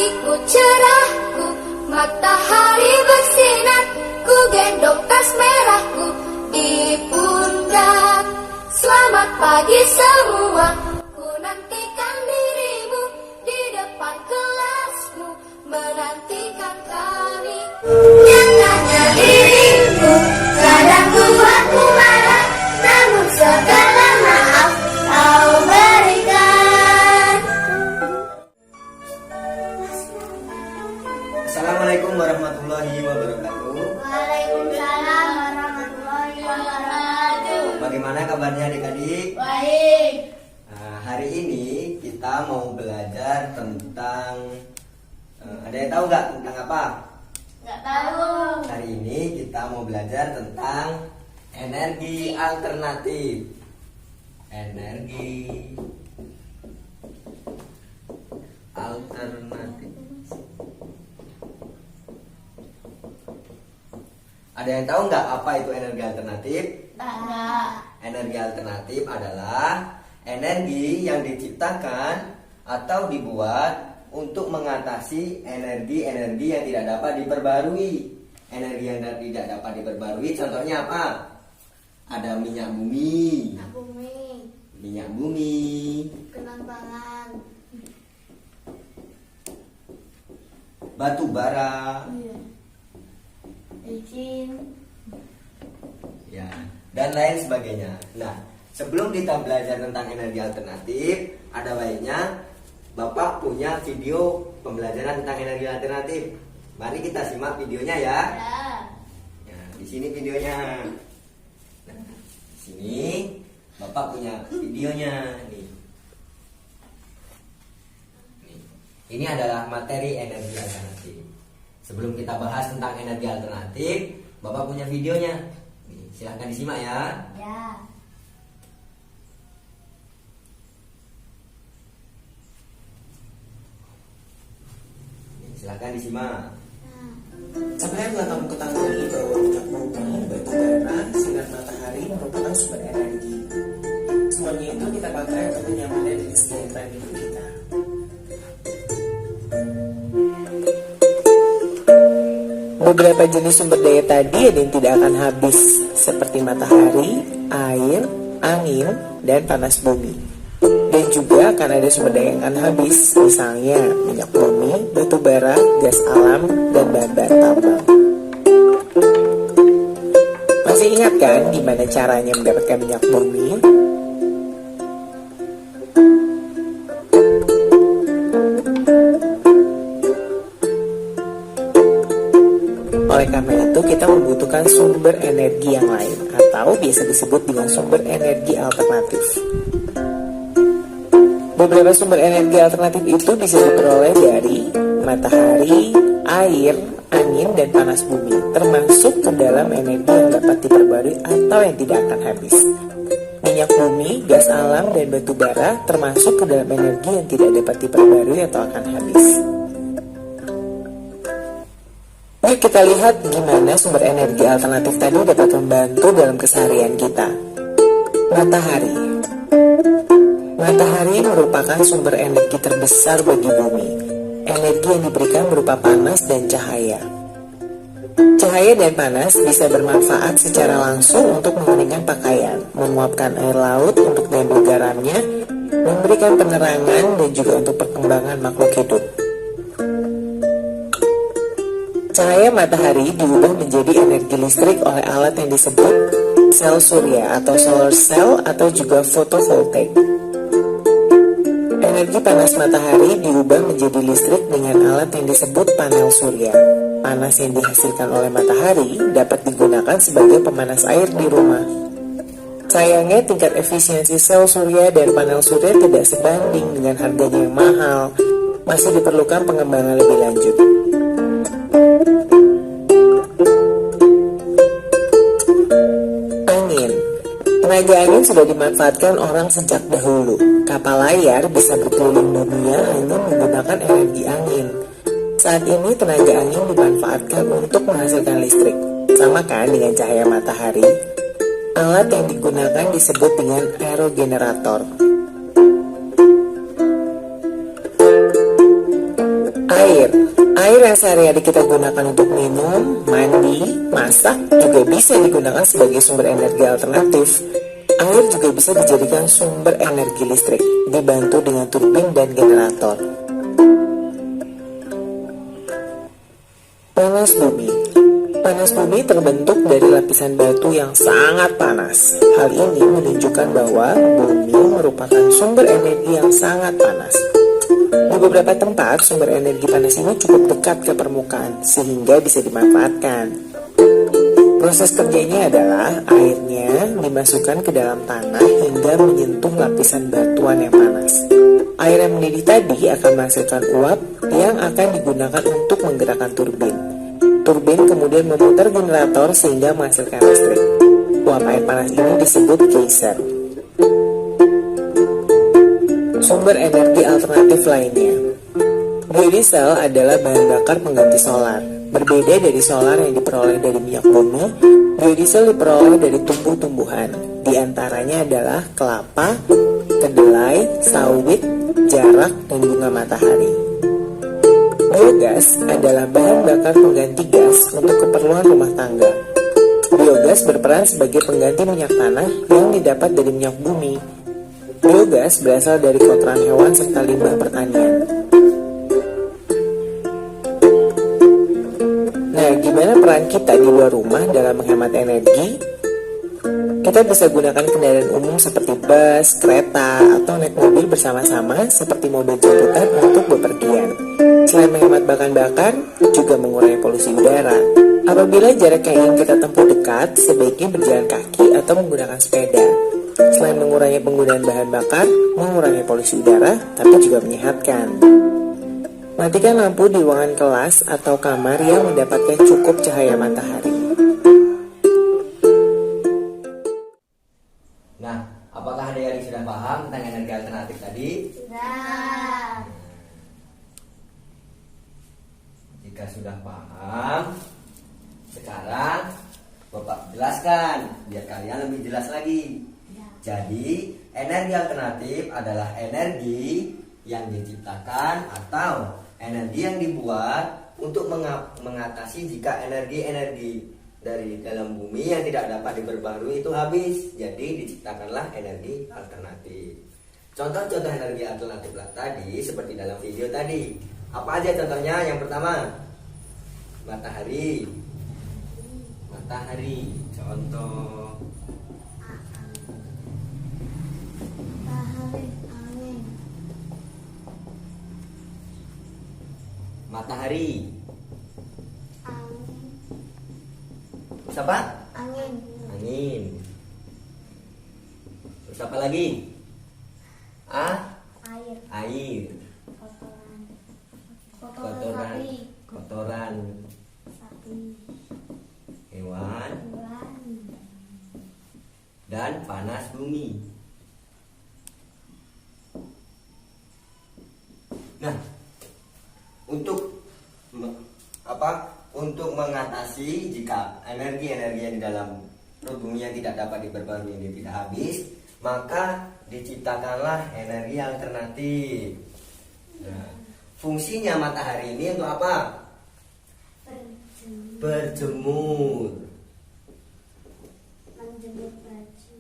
pagiku cerahku, matahari bersinar, ku gendong tas merahku di pundak. Selamat pagi semua, ku nantikan dirimu di depan kelasmu, menantikan kami. Nyatanya dirimu kadang buatku marah, namun segala maaf kau berikan. Assalamualaikum warahmatullahi wabarakatuh. Waalaikumsalam warahmatullahi wabarakatuh. Bagaimana kabarnya adik-adik? Baik. Nah, hari ini kita mau belajar tentang ada yang tahu nggak tentang apa? Nggak tahu. Hari ini kita mau belajar tentang energi alternatif. Energi alternatif. Ada yang tahu nggak apa itu energi alternatif? Tidak. Energi alternatif adalah energi yang diciptakan atau dibuat untuk mengatasi energi-energi yang tidak dapat diperbarui. Energi yang tidak dapat diperbarui contohnya apa? Ada minyak bumi, Bumi, penambangan, batu bara, izin. ya, dan lain sebagainya. Nah, sebelum kita belajar tentang energi alternatif, ada baiknya Bapak punya video pembelajaran tentang energi alternatif. Mari kita simak videonya ya. Ya, di sini videonya. Nah, di sini Bapak punya videonya nih. Nih. Ini adalah materi energi alternatif. Sebelum kita bahas tentang energi alternatif, Bapak punya videonya. Nih, silahkan disimak ya. Ya. Silahkan disimak. Apakah telah kamu ketahui bahwa minyak bumi, batu bara, sinar matahari merupakan sumber energi? Semuanya itu kita pakai untuk kenyamanan dan kesejahteraan hidup kita. Beberapa jenis sumber daya tadi ada yang tidak akan habis, seperti matahari, air, angin, dan panas bumi. Dan juga akan ada sumber daya yang akan habis, misalnya minyak bumi, batu bara, gas alam, dan bahan bahan tambang. Masih ingat kan gimana caranya mendapatkan minyak bumi? Oleh karena itu kita membutuhkan sumber energi yang lain, atau biasa disebut dengan sumber energi alternatif. Beberapa sumber energi alternatif itu bisa diperoleh dari matahari, air, angin, dan panas bumi, termasuk ke dalam energi yang dapat diperbarui atau yang tidak akan habis. Minyak bumi, gas alam, dan batu bara termasuk ke dalam energi yang tidak dapat diperbarui atau akan habis. Yuk kita lihat gimana sumber energi alternatif tadi dapat membantu dalam keseharian kita. Matahari. Matahari merupakan sumber energi terbesar bagi bumi. Energi yang diberikan berupa panas dan cahaya. Cahaya dan panas bisa bermanfaat secara langsung untuk mengeringkan pakaian, menguapkan air laut untuk diambil garamnya, memberikan penerangan, dan juga untuk perkembangan makhluk hidup. Cahaya matahari diubah menjadi energi listrik oleh alat yang disebut sel surya atau solar cell atau juga fotovoltaik. Energi panas matahari diubah menjadi listrik dengan alat yang disebut panel surya. Panas yang dihasilkan oleh matahari dapat digunakan sebagai pemanas air di rumah. Sayangnya tingkat efisiensi sel surya dan panel surya tidak sebanding dengan harganya yang mahal. Masih diperlukan pengembangan lebih lanjut. Angin. Tenaga angin sudah dimanfaatkan orang sejak dahulu. Kapal layar bisa berkeliling dunia hanya menggunakan energi angin. Saat ini tenaga angin dimanfaatkan untuk menghasilkan listrik. Sama kan dengan cahaya matahari? Alat yang digunakan disebut dengan aerogenerator. Air yang sehari-hari kita gunakan untuk minum, mandi, masak juga bisa digunakan sebagai sumber energi alternatif. Air juga bisa dijadikan sumber energi listrik, dibantu dengan turbin dan generator. Panas bumi. Panas bumi terbentuk dari lapisan batu yang sangat panas. Hal ini menunjukkan bahwa bumi merupakan sumber energi yang sangat panas. Di beberapa tempat, sumber energi panas ini cukup dekat ke permukaan, sehingga bisa dimanfaatkan. Proses kerjanya adalah airnya dimasukkan ke dalam tanah hingga menyentuh lapisan batuan yang panas. Air yang mendidih tadi akan menghasilkan uap yang akan digunakan untuk menggerakkan turbin. Turbin kemudian memutar generator sehingga menghasilkan listrik. Uap air panas ini disebut geyser. Sumber energi alternatif lainnya. Biodiesel adalah bahan bakar pengganti solar. Berbeda dari solar yang diperoleh dari minyak bumi, biodiesel diperoleh dari tumbuh-tumbuhan. Di antaranya adalah kelapa, kedelai, sawit, jarak, dan bunga matahari. Biogas adalah bahan bakar pengganti gas untuk keperluan rumah tangga. Biogas berperan sebagai pengganti minyak tanah yang didapat dari minyak bumi. Biogas berasal dari kotoran hewan serta limbah pertanian. Nah, gimana peran kita di luar rumah dalam menghemat energi? Kita bisa gunakan kendaraan umum seperti bus, kereta, atau naik mobil bersama-sama seperti mobil jemputan untuk bepergian. Selain menghemat bahan bakar, juga mengurangi polusi udara. Apabila jarak yang ingin kita tempuh dekat, sebaiknya berjalan kaki atau menggunakan sepeda. Selain mengurangi penggunaan bahan bakar, mengurangi polusi udara, tapi juga menyehatkan. Matikan lampu di ruangan kelas atau kamar yang mendapatkan cukup cahaya matahari. Nah, apakah ada yang sudah paham tentang energi alternatif tadi? Sudah. Jika sudah paham, sekarang Bapak jelaskan biar kalian lebih jelas lagi. Jadi, energi alternatif adalah energi yang diciptakan atau energi yang dibuat untuk mengatasi jika energi-energi dari dalam bumi yang tidak dapat diperbarui itu habis. Jadi diciptakanlah energi alternatif. Contoh-contoh energi alternatif tadi seperti dalam video tadi. Apa aja contohnya? Yang pertama, matahari. Matahari, contoh. Matahari. Terus apa? Angin. Angin. Terus apa lagi? Air. Air. Kotoran. Kotoran. Sapi. Kotoran Sapi. hewan Bulan. dan panas bumi. Nah, untuk mengatasi jika energi-energi yang di dalam perut bumi yang tidak dapat diperbarui ini tidak habis, maka diciptakanlah energi alternatif. Nah, fungsinya matahari ini untuk apa? Berjemur. Menjemur baju.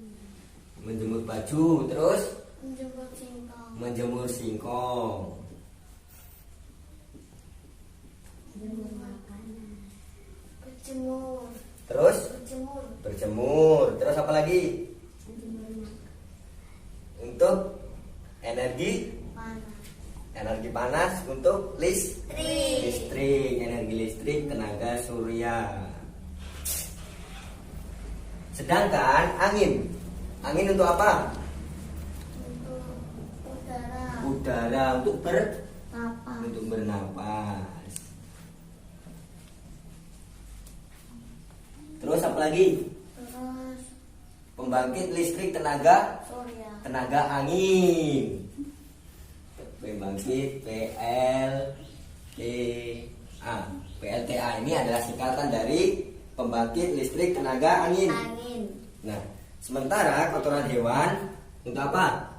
Menjemur baju, terus Menjemur singkong. menjemur singkong. Menjemur makanan. Berjemur. Terus Berjemur. berjemur. Terus apa lagi? Menjemur makanan. Untuk energi Panas. panas untuk Listrik. energi listrik tenaga surya. Sedangkan angin untuk apa? Untuk udara. Udara untuk Napas. bernapas. Terus apa lagi? Terus Pembangkit listrik tenaga surya. angin. Pembangkit PLTA ini adalah singkatan dari pembangkit listrik tenaga angin. Angin. Nah, sementara kotoran hewan untuk apa?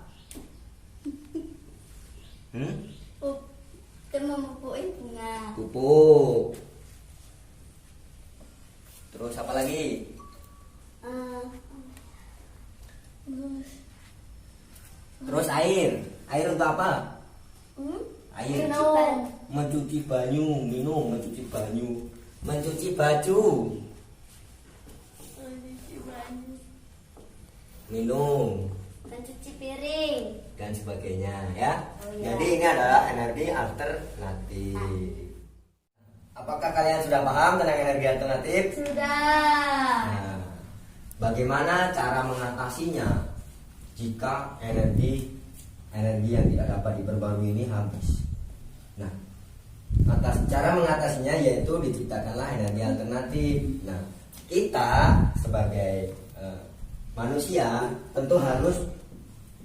Untuk memupuk bunga. Pupuk. Terus apa lagi? Terus. Terus air. Air untuk apa? Air. Minum. Mencuci banyu, minum, mencuci banyu, mencuci baju, Mencuci baju. minum, Mencuci piring. dan sebagainya ya. Oh, ya. Jadi ini adalah energi alternatif. Apakah kalian sudah paham tentang energi alternatif? Sudah. Nah, bagaimana cara mengatasinya jika energi yang tidak dapat diperbarui ini habis? Nah, cara mengatasinya yaitu diciptakanlah energi alternatif. Nah, kita sebagai manusia tentu harus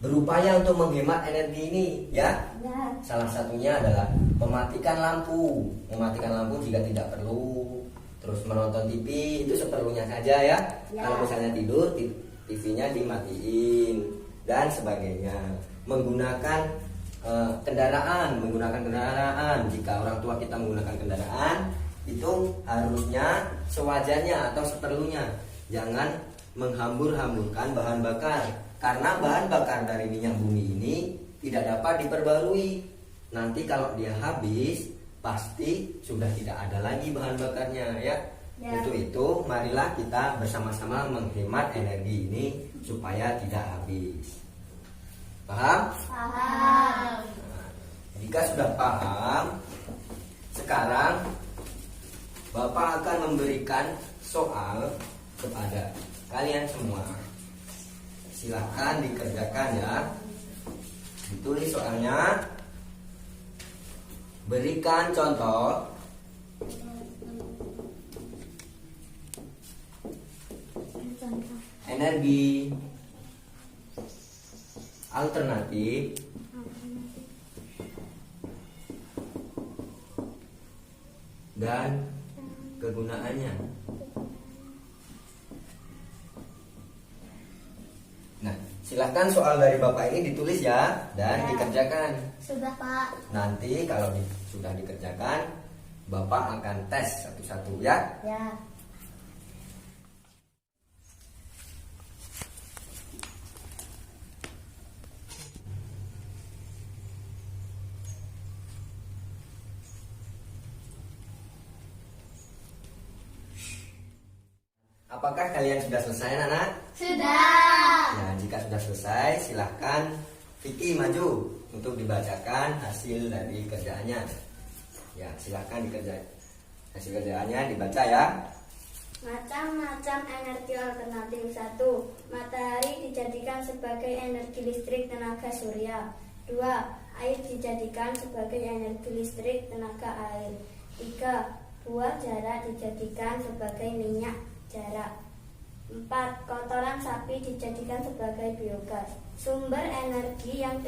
berupaya untuk menghemat energi ini ya. Ya. Salah satunya adalah mematikan lampu. Mematikan lampu jika tidak perlu. Terus menonton TV itu seperlunya saja ya. Ya. Kalau misalnya tidur, TV-nya dimatiin dan sebagainya. Menggunakan kendaraan. Jika orang tua kita menggunakan kendaraan, itu harusnya sewajarnya atau seperlunya. Jangan menghambur-hamburkan bahan bakar. Karena bahan bakar dari minyak bumi ini tidak dapat diperbarui. Nanti kalau dia habis, pasti sudah tidak ada lagi bahan bakarnya ya. Ya. Untuk itu, marilah kita bersama-sama menghemat energi ini supaya tidak habis. Paham? Paham. Nah, jika sudah paham, sekarang Bapak akan memberikan soal kepada kalian semua. Silahkan dikerjakan ya. Ditulis soalnya. Berikan contoh Contoh. energi alternatif dan kegunaannya. Nah, silahkan soal dari Bapak ini ditulis ya dan Ya. dikerjakan. Sudah, Pak. Nanti kalau sudah dikerjakan, Bapak akan tes satu-satu ya. Ya. Apakah kalian sudah selesai, anak? Sudah. Nah, jika sudah selesai, silahkan Vicky maju untuk dibacakan hasil dari kerjaannya. Ya, silahkan hasil kerjaannya dibaca ya. Macam-macam energi alternatif. 1. Matahari dijadikan sebagai energi listrik tenaga surya. 2. Air dijadikan sebagai energi listrik tenaga air. 3. Buah jarak dijadikan sebagai minyak jarak. 4. Kotoran sapi dijadikan sebagai biogas. Sumber energi yang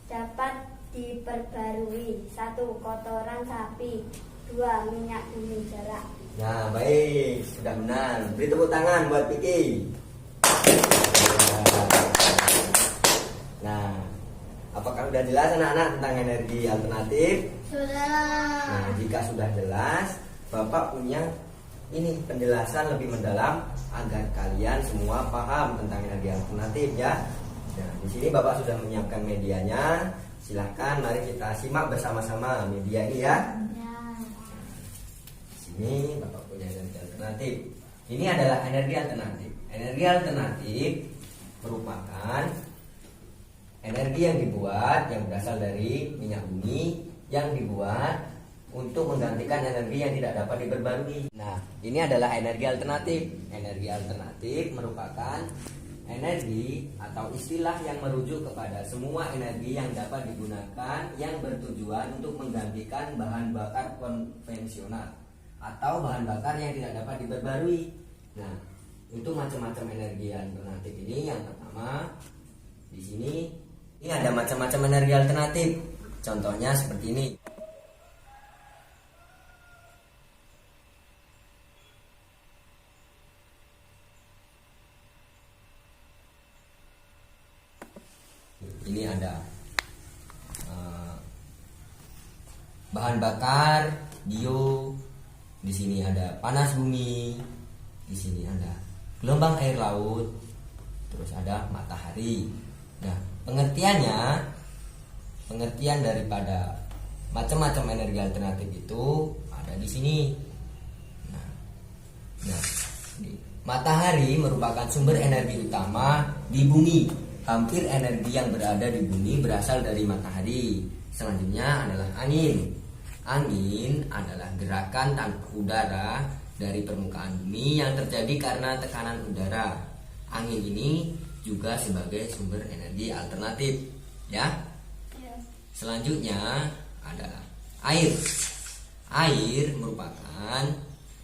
dapat diperbarui. 1. Kotoran sapi. 2. Minyak bumi jarak. Nah, baik, sudah benar. Beri tepuk tangan buat Vicky. Nah, apakah sudah jelas anak-anak tentang energi alternatif? Sudah. Nah, jika sudah jelas, Bapak punya ini penjelasan lebih mendalam agar kalian semua paham tentang energi alternatif ya. Nah, di sini Bapak sudah menyiapkan medianya. Silahkan mari kita simak bersama-sama media ini ya. Ya. Ini Bapak punya energi alternatif. Ini adalah energi alternatif. Energi alternatif merupakan energi yang dibuat yang berasal dari minyak bumi yang dibuat untuk menggantikan energi yang tidak dapat diperbarui. Nah, ini adalah energi alternatif. Energi alternatif merupakan energi atau istilah yang merujuk kepada semua energi yang dapat digunakan yang bertujuan untuk menggantikan bahan bakar konvensional atau bahan bakar yang tidak dapat diperbarui. Nah, untuk macam-macam energi alternatif ini, yang pertama di sini ini ada macam-macam energi alternatif. Contohnya seperti ini. Ini ada bahan bakar bio, di sini ada panas bumi, di sini ada gelombang air laut, terus ada matahari. Nah, pengertian daripada macam-macam energi alternatif itu ada di sini. Nah, matahari merupakan sumber energi utama di bumi. Hampir energi yang berada di bumi berasal dari matahari. Selanjutnya adalah angin. Angin adalah gerakan tanpa udara dari permukaan bumi yang terjadi karena tekanan udara. Angin ini juga sebagai sumber energi alternatif, ya. Selanjutnya adalah air. Air merupakan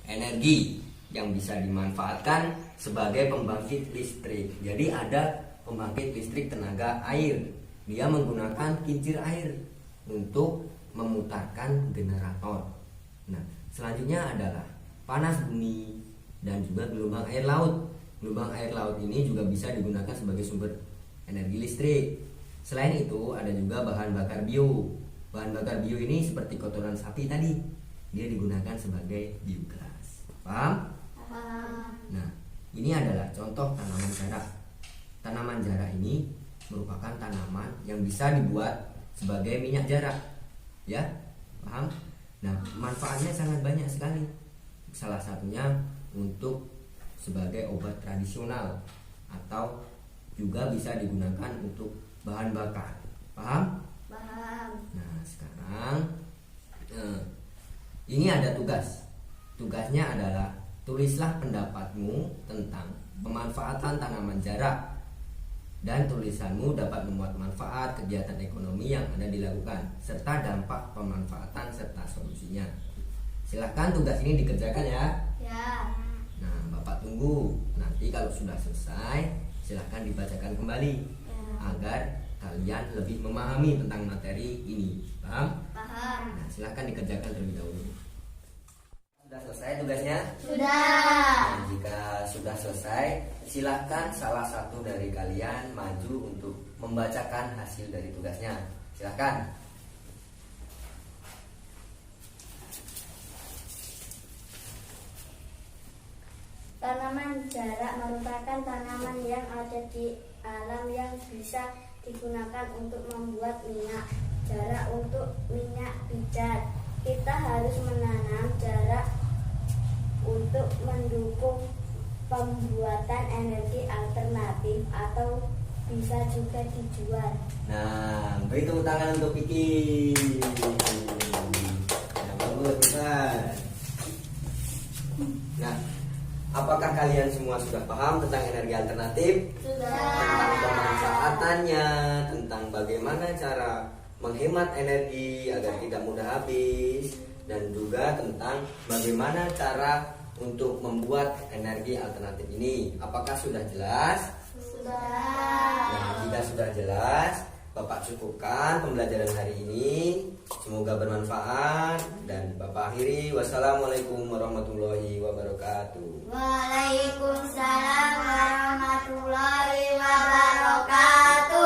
energi yang bisa dimanfaatkan sebagai pembangkit listrik. Jadi ada pembangkit listrik tenaga air. Dia menggunakan kincir air untuk memutarkan generator. Nah, selanjutnya adalah panas bumi dan juga gelombang air laut. Gelombang air laut ini juga bisa digunakan sebagai sumber energi listrik. Selain itu ada juga bahan bakar bio. Bahan bakar bio ini seperti kotoran sapi tadi. Dia digunakan sebagai biogas. Paham? Nah, ini adalah contoh tanaman jarak. Tanaman jarak ini merupakan tanaman yang bisa dibuat sebagai minyak jarak. Ya, paham? Nah, manfaatnya sangat banyak sekali. Salah satunya untuk sebagai obat tradisional atau juga bisa digunakan untuk bahan bakar. Paham? Paham. Nah, sekarang ini ada tugas. Tugasnya adalah tulislah pendapatmu tentang pemanfaatan tanaman jarak, dan tulisanmu dapat memuat manfaat kegiatan ekonomi yang ada dilakukan serta dampak pemanfaatan serta solusinya. Silahkan tugas ini dikerjakan ya. Ya. Nah, Bapak tunggu. Nanti kalau sudah selesai, silahkan dibacakan kembali agar kalian lebih memahami tentang materi ini. Paham? Paham. Nah, silahkan dikerjakan terlebih dahulu. Sudah selesai tugasnya? Sudah. Nah, jika sudah selesai, silakan salah satu dari kalian maju untuk membacakan hasil dari tugasnya. Silakan. Tanaman jarak merupakan tanaman yang ada di alam yang bisa digunakan untuk membuat minyak jarak untuk minyak pijat. Kita harus menanam jarak untuk mendukung pembuatan energi alternatif atau bisa juga dijual. Nah, beri tepuk tangan untuk Vicky. Nah, bagus, Ustaz. Nah, apakah kalian semua sudah paham tentang energi alternatif? Tentang pemanfaatannya, tentang bagaimana cara menghemat energi agar tidak mudah habis, dan juga tentang bagaimana cara untuk membuat energi alternatif ini. Apakah sudah jelas? Sudah. Nah, jika sudah jelas, Bapak cukupkan pembelajaran hari ini. Semoga bermanfaat, dan Bapak akhiri. Wassalamualaikum warahmatullahi wabarakatuh. Waalaikumsalam warahmatullahi wabarakatuh.